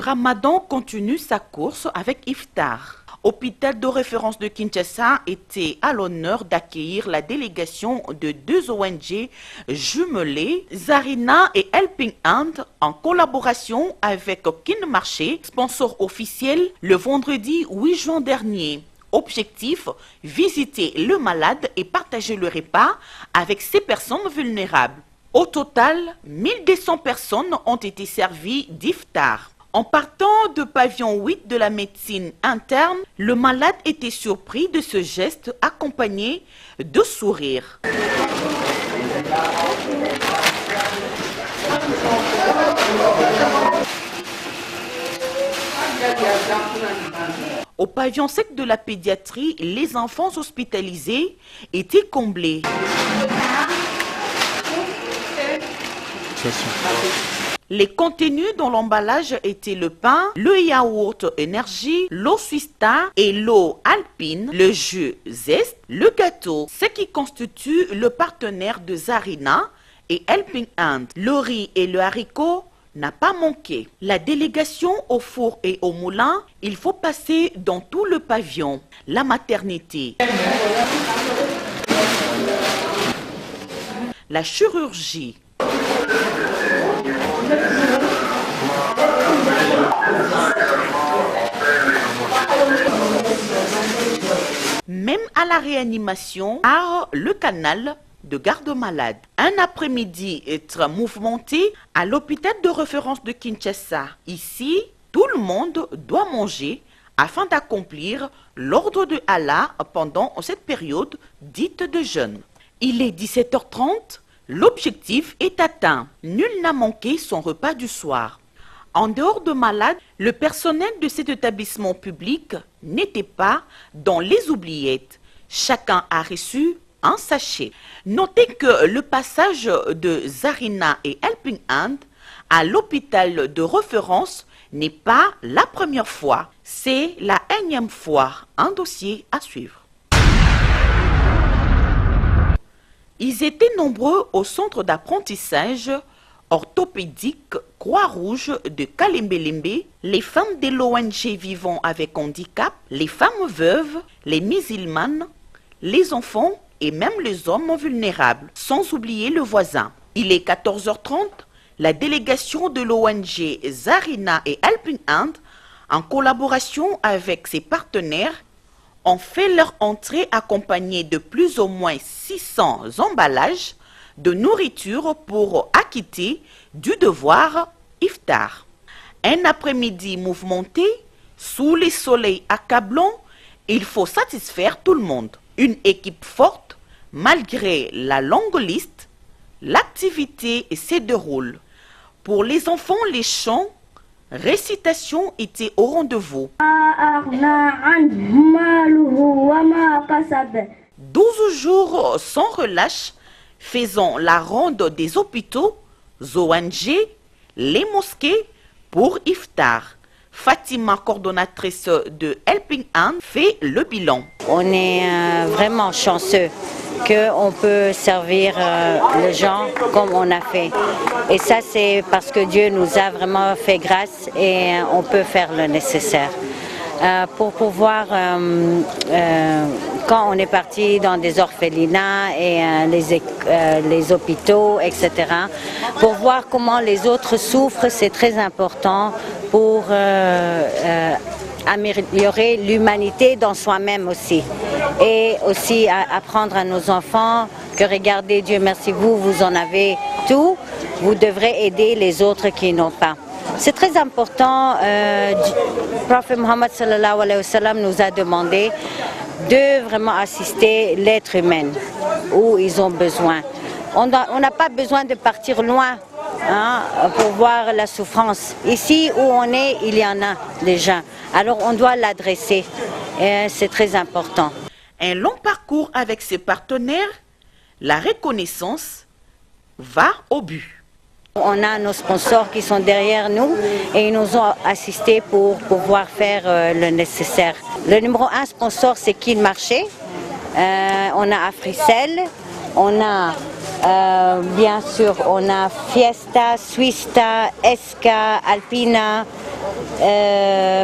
Ramadan continue sa course avec Iftar. Hôpital de référence de Kinshasa était à l'honneur d'accueillir la délégation de 2 ONG jumelées, Zarina et Helping Hand, en collaboration avec Kin Marché, sponsor officiel, le vendredi 8 juin dernier. Objectif, visiter le malade et partager le repas avec ces personnes vulnérables. Au total, 1200 personnes ont été servies d'iftar. En partant de pavillon 8 de la médecine interne, le malade était surpris de ce geste accompagné de sourires. Au pavillon 7 de la pédiatrie, les enfants hospitalisés étaient comblés. Les contenus dans l'emballage étaient le pain, le yaourt énergie, l'eau Swista et l'eau alpine, le jus zeste, le gâteau, ce qui constitue le partenaire de Zarina et Helping Hand. Le riz et le haricot n'a pas manqué. La délégation au four et au moulin, il faut passer dans tout le pavillon. La maternité, la chirurgie, même à la réanimation, à le canal de garde-malade. Un après-midi très mouvementé à l'hôpital de référence de Kinshasa. Ici, tout le monde doit manger afin d'accomplir l'ordre de Allah pendant cette période dite de jeûne. Il est 17h30, l'objectif est atteint. Nul n'a manqué son repas du soir. En dehors de malades, le personnel de cet établissement public n'était pas dans les oubliettes. Chacun a reçu un sachet. Notez que le passage de Zarina et Helping Hand à l'hôpital de référence n'est pas la première fois, c'est la énième fois. Un dossier à suivre. Ils étaient nombreux au centre d'apprentissage orthopédique Croix-Rouge de Kalembelembe, les femmes de l'ONG vivant avec handicap, les femmes veuves, les musulmanes, les enfants et même les hommes vulnérables, sans oublier le voisin. Il est 14h30, la délégation de l'ONG Zarina et Helping Hand, en collaboration avec ses partenaires, ont fait leur entrée accompagnée de plus ou moins 600 emballages de nourriture pour acquitter du devoir iftar. Un après-midi mouvementé, sous les soleils accablants, il faut satisfaire tout le monde. Une équipe forte, malgré la longue liste, l'activité se déroule. Pour les enfants, les chants, récitations étaient au rendez-vous. 12 jours sans relâche, faisant la ronde des hôpitaux, ONG, les mosquées pour iftar. Fatima, coordonnatrice de Helping Hand, fait le bilan. On est vraiment chanceux qu'on peut servir les gens comme on a fait. Et ça, c'est parce que Dieu nous a vraiment fait grâce et on peut faire le nécessaire. Pour pouvoir, quand on est parti dans des orphelinats et les hôpitaux, etc., pour voir comment les autres souffrent, c'est très important pour améliorer l'humanité dans soi-même aussi. Et aussi apprendre à nos enfants que regardez, Dieu merci, vous en avez tout, vous devrez aider les autres qui n'ont pas. C'est très important, le prophète Mohammed sallallahu alayhi wa sallam nous a demandé de vraiment assister l'être humain où ils ont besoin. On n'a pas besoin de partir loin pour voir la souffrance. Ici où on est, il y en a déjà. Alors on doit l'adresser. C'est très important. Un long parcours avec ses partenaires, la reconnaissance va au but. On a nos sponsors qui sont derrière nous et ils nous ont assistés pour pouvoir faire le nécessaire. Le numéro 1 sponsor, c'est Kin Marché. On a Africell, on a bien sûr on a Fiesta, Swista, Esca, Alpina.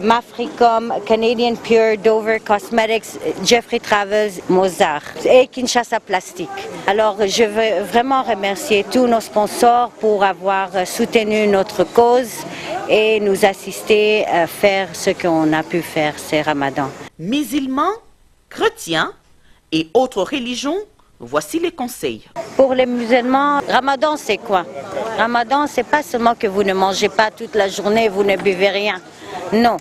Mafricom, Canadian Pure, Dover Cosmetics, Jeffrey Travels, Mozart et Kinshasa Plastique. Alors je veux vraiment remercier tous nos sponsors pour avoir soutenu notre cause et nous assister à faire ce qu'on a pu faire ce Ramadan. Musulmans, chrétiens et autres religions, voici les conseils. Pour les musulmans, Ramadan c'est quoi? Ramadan c'est pas seulement que vous ne mangez pas toute la journée, vous ne buvez rien. Non.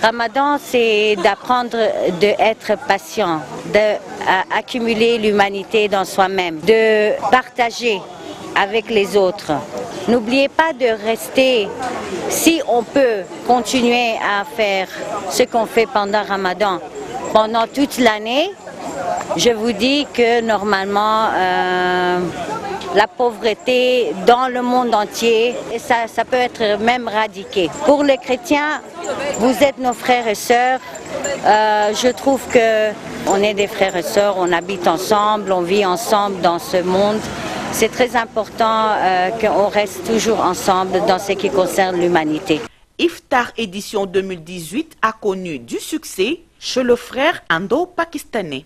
Ramadan c'est d'apprendre d'être patient, d'accumuler l'humanité dans soi-même, de partager avec les autres. N'oubliez pas de rester, si on peut continuer à faire ce qu'on fait pendant Ramadan, pendant toute l'année, je vous dis que normalement la pauvreté dans le monde entier, ça peut être même radiqué. Pour les chrétiens, vous êtes nos frères et sœurs. Je trouve qu'on est des frères et sœurs, on habite ensemble, on vit ensemble dans ce monde. C'est très important qu'on reste toujours ensemble dans ce qui concerne l'humanité. Iftar édition 2018 a connu du succès chez le frère indo-pakistanais.